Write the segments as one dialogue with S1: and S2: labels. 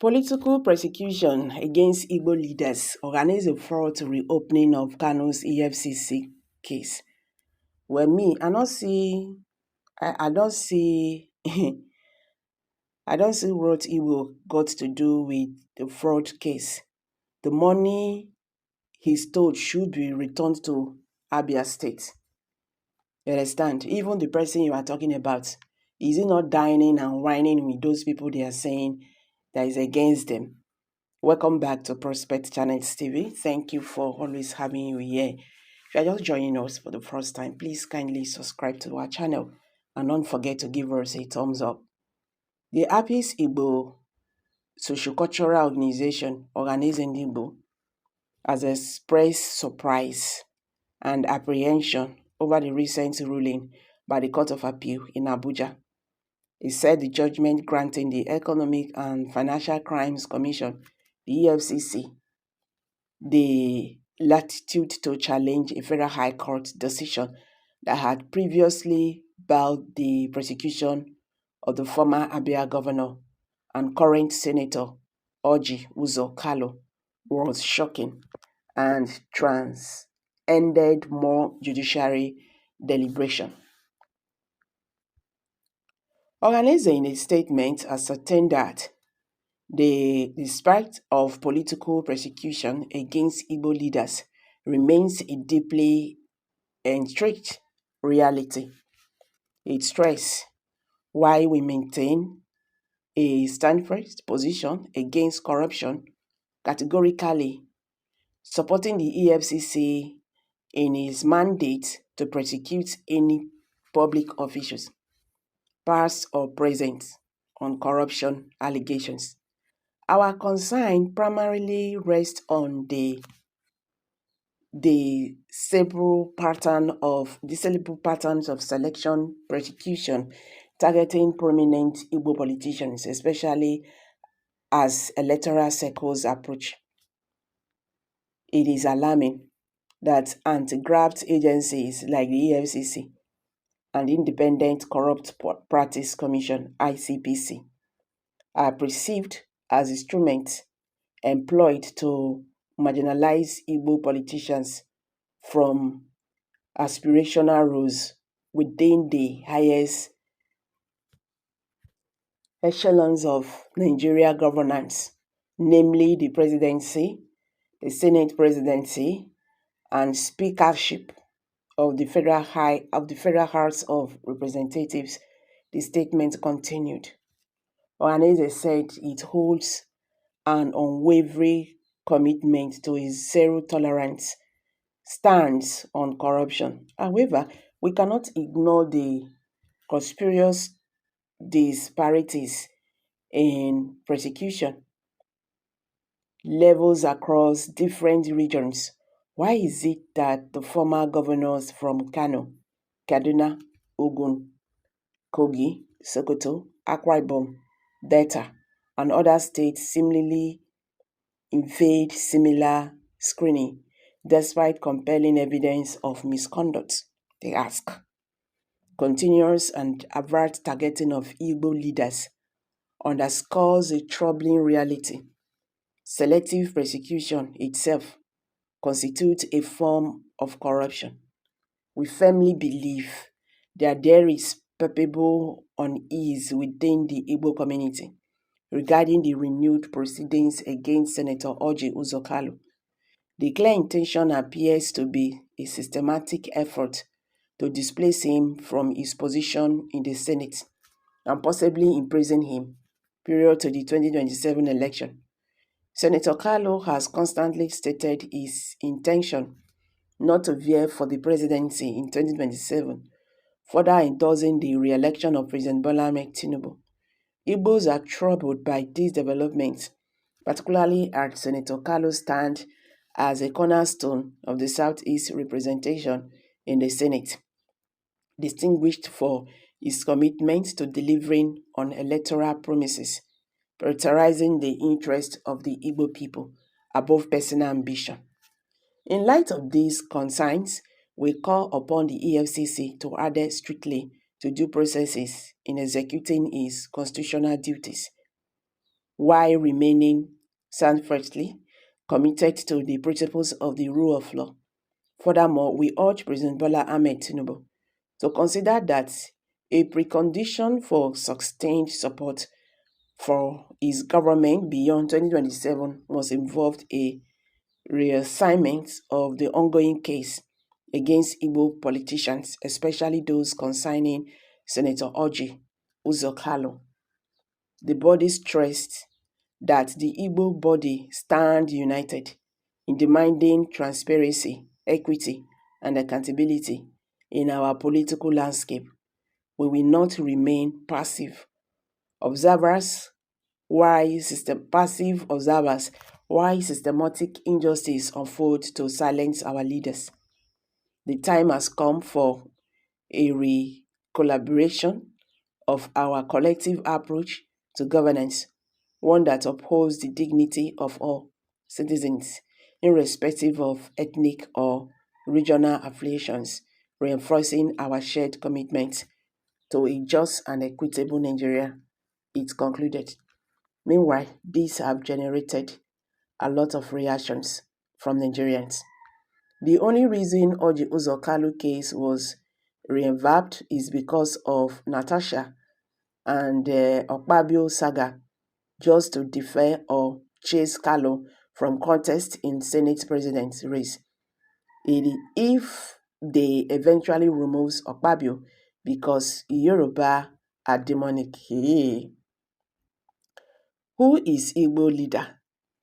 S1: Political persecution against Igbo leaders. Ohanaeze fraud reopening of Kalu's EFCC case. Well, me, I don't see, I don't see what Igbo got to do with the fraud case. The money he's told should be returned to Abia State. You understand? Even the person you are talking about, is he not dining and whining with those people they are saying that is against them? Welcome back to Prospect Channels TV. Thank you for always having you here. If you are just joining us for the first time, please kindly subscribe to our channel and don't forget to give us a thumbs up. The Apis Igbo Sociocultural Organization, Ohanaeze Igbo, has expressed surprise and apprehension over the recent ruling by the Court of Appeal in Abuja. It said the judgment granting the Economic and Financial Crimes Commission, the EFCC, the latitude to challenge a federal high court decision that had previously barred the prosecution of the former Abia governor and current senator Orji Uzo Kalu was shocking and ended more judiciary deliberation. Ohanaeze in a statement ascertained that despite of political persecution against Igbo leaders remains a deeply entrenched reality. It stressed why we maintain a steadfast position against corruption, categorically supporting the EFCC in its mandate to prosecute any public officials, past or present, on corruption allegations. Our concern primarily rests on the several patterns of selection persecution targeting prominent Igbo politicians, especially as electoral cycles approach. It is alarming that anti-graft agencies like the EFCC and Independent Corrupt Practice Commission (ICPC) are perceived as instruments employed to marginalize Igbo politicians from aspirational roles within the highest echelons of Nigeria governance, namely the presidency, the Senate presidency, and speakership of the Federal House of Representatives. The statement continued. Ohanaeze said it holds an unwavering commitment to his zero-tolerance stance on corruption. However, we cannot ignore the conspicuous disparities in persecution levels across different regions. Why is it that the former governors from Kano, Kaduna, Ogun, Kogi, Sokoto, Akwa Ibom, Delta, and other states seemingly evade similar screening despite compelling evidence of misconduct? They ask. Continuous and overt targeting of Igbo leaders underscores a troubling reality. Selective persecution itself constitutes a form of corruption. We firmly believe that there is palpable unease within the Igbo community regarding the renewed proceedings against Senator Orji Uzo Kalu. The clear intention appears to be a systematic effort to displace him from his position in the Senate and possibly imprison him prior to the 2027 election. Senator Kalu has constantly stated his intention not to vie for the presidency in 2027, further endorsing the re-election of President Bola Ahmed Tinubu. Igbos are troubled by these developments, particularly as Senator Kalu stands as a cornerstone of the Southeast representation in the Senate, distinguished for his commitment to delivering on electoral promises, prioritizing the interests of the Igbo people above personal ambition. In light of these concerns, we call upon the EFCC to adhere strictly to due processes in executing its constitutional duties. while remaining steadfastly committed to the principles of the rule of law. Furthermore, we urge President Bola Ahmed Tinubu to consider that a precondition for sustained support for his government beyond 2027 must involve a reassignment of the ongoing case against Igbo politicians, especially those concerning Senator Orji Uzor Kalu. The body stressed that the Igbo body stand united in demanding transparency, equity, and accountability in our political landscape. We will not remain passive observers while systematic injustice unfold to silence our leaders. The time has come for a collaboration of our collective approach to governance, one that upholds the dignity of all citizens, irrespective of ethnic or regional affiliations, reinforcing our shared commitment to a just and equitable Nigeria, it concluded. Meanwhile, these have generated a lot of reactions from Nigerians. The only reason Orji Uzor Kalu case was revamped is because of Natasha and Okpabio saga, just to defer or chase Kalu from contest in Senate president race. If they eventually removes Okpabio because Yoruba are demonic. Hey. Who is Igbo leader?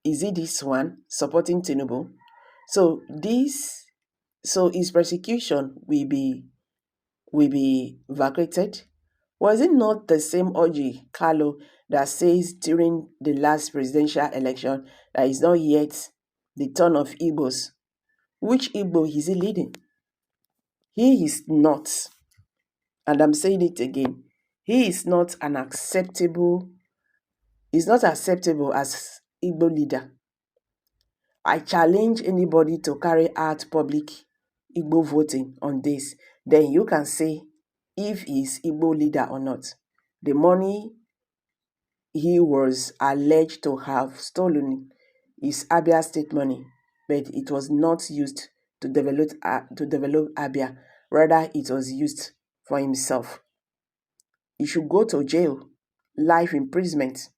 S1: Is it this one supporting Tinubu? So his persecution will be vacated. Was it not the same Orji Kalu that says during the last presidential election that it's not yet the turn of Igbos? Which Igbo is he leading? He is not, and I'm saying it again, he is not acceptable as Igbo leader. I challenge anybody to carry out public Igbo voting on this. Then you can say if he is Igbo leader or not. The money he was alleged to have stolen is Abia state money, but it was not used to develop Abia. Rather, it was used for himself. He should go to jail, life imprisonment.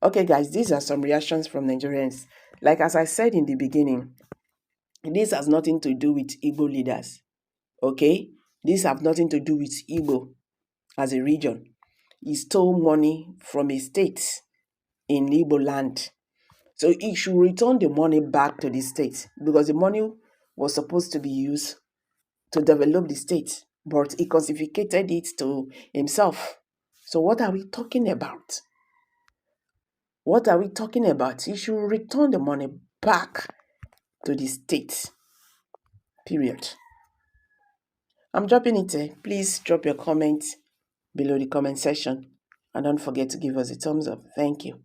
S1: Okay, guys, these are some reactions from Nigerians. Like as I said in the beginning, this has nothing to do with Igbo leaders. Okay? This have nothing to do with Igbo as a region. He stole money from a state in Igbo land. So he should return the money back to the state because the money was supposed to be used to develop the state, but he confiscated it to himself. So what are we talking about? What are we talking about? He should return the money back to the state. Period. I'm dropping it here. Please drop your comment below the comment section. And don't forget to give us a thumbs up. Thank you.